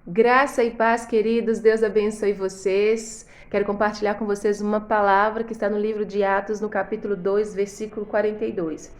Graça e paz, queridos, Deus abençoe vocês. Quero compartilhar com vocês uma palavra que está no livro de Atos, no capítulo 2, versículo 42.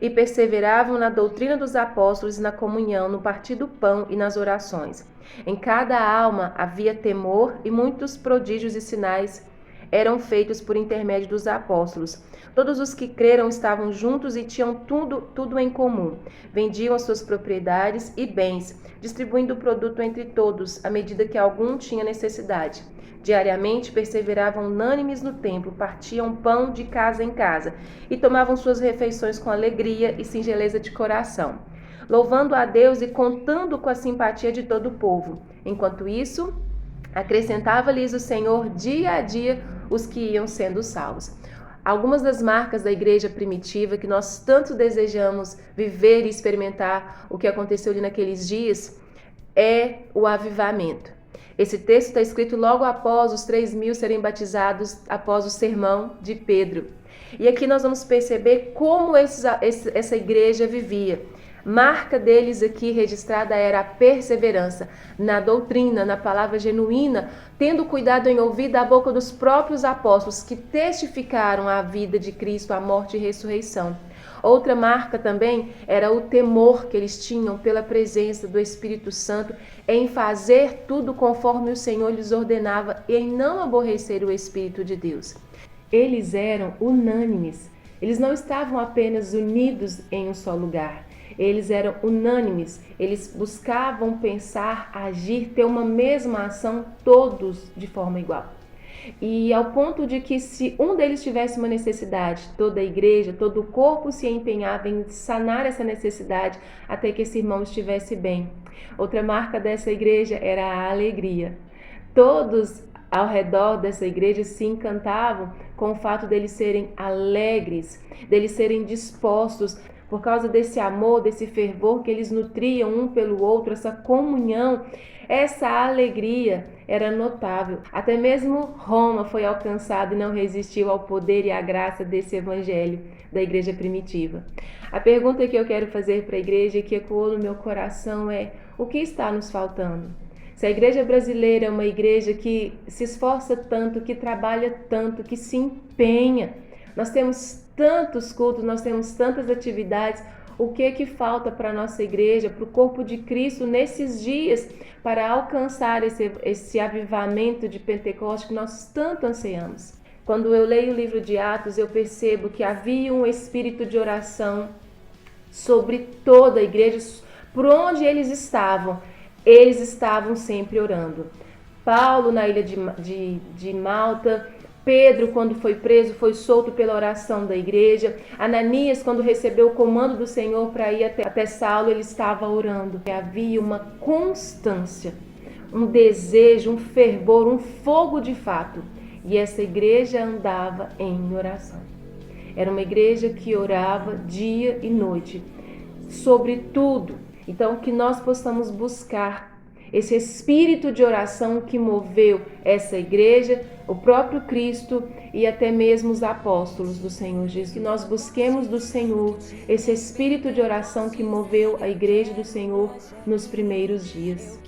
E perseveravam na doutrina dos apóstolos e na comunhão, no partir do pão e nas orações. Em cada alma havia temor e muitos prodígios e sinais eram feitos por intermédio dos apóstolos. Todos os que creram estavam juntos e tinham tudo em comum. Vendiam as suas propriedades e bens, distribuindo o produto entre todos, à medida que algum tinha necessidade. Diariamente perseveravam unânimes no templo, partiam pão de casa em casa e tomavam suas refeições com alegria e singeleza de coração, louvando a Deus e contando com a simpatia de todo o povo. Enquanto isso, acrescentava-lhes o Senhor dia a dia os que iam sendo salvos. Algumas das marcas da igreja primitiva que nós tanto desejamos viver e experimentar o que aconteceu ali naqueles dias é o avivamento. Esse texto está escrito logo após os 3.000 serem batizados, após o sermão de Pedro. E aqui nós vamos perceber como essa igreja vivia. Marca deles aqui registrada era a perseverança na doutrina, na palavra genuína, tendo cuidado em ouvir da boca dos próprios apóstolos que testificaram a vida de Cristo, a morte e ressurreição. Outra marca também era o temor que eles tinham pela presença do Espírito Santo em fazer tudo conforme o Senhor lhes ordenava e em não aborrecer o Espírito de Deus. Eles eram unânimes, eles não estavam apenas unidos em um só lugar. Eles eram unânimes, eles buscavam pensar, agir, ter uma mesma ação, todos de forma igual. E ao ponto de que se um deles tivesse uma necessidade, toda a igreja, todo o corpo se empenhava em sanar essa necessidade até que esse irmão estivesse bem. Outra marca dessa igreja era a alegria. Todos ao redor dessa igreja se encantavam com o fato deles serem alegres, deles serem dispostos, por causa desse amor, desse fervor que eles nutriam um pelo outro, essa comunhão, essa alegria era notável. Até mesmo Roma foi alcançada e não resistiu ao poder e à graça desse evangelho da igreja primitiva. A pergunta que eu quero fazer para a igreja e que ecoou no meu coração é: o que está nos faltando? Se a igreja brasileira é uma igreja que se esforça tanto, que trabalha tanto, que se empenha, nós temos tantos cultos, nós temos tantas atividades, o que falta para a nossa igreja, para o corpo de Cristo nesses dias, para alcançar esse avivamento de Pentecostes que nós tanto ansiamos? Quando eu leio o livro de Atos, eu percebo que havia um espírito de oração sobre toda a igreja, por onde eles estavam sempre orando. Paulo na ilha de Malta, Pedro, quando foi preso, foi solto pela oração da igreja. Ananias, quando recebeu o comando do Senhor para ir até Saulo, ele estava orando. Havia uma constância, um desejo, um fervor, um fogo de fato. E essa igreja andava em oração. Era uma igreja que orava dia e noite, sobre tudo. Então, que nós possamos buscar esse espírito de oração que moveu essa igreja, o próprio Cristo e até mesmo os apóstolos do Senhor Jesus. Que nós busquemos do Senhor esse espírito de oração que moveu a igreja do Senhor nos primeiros dias.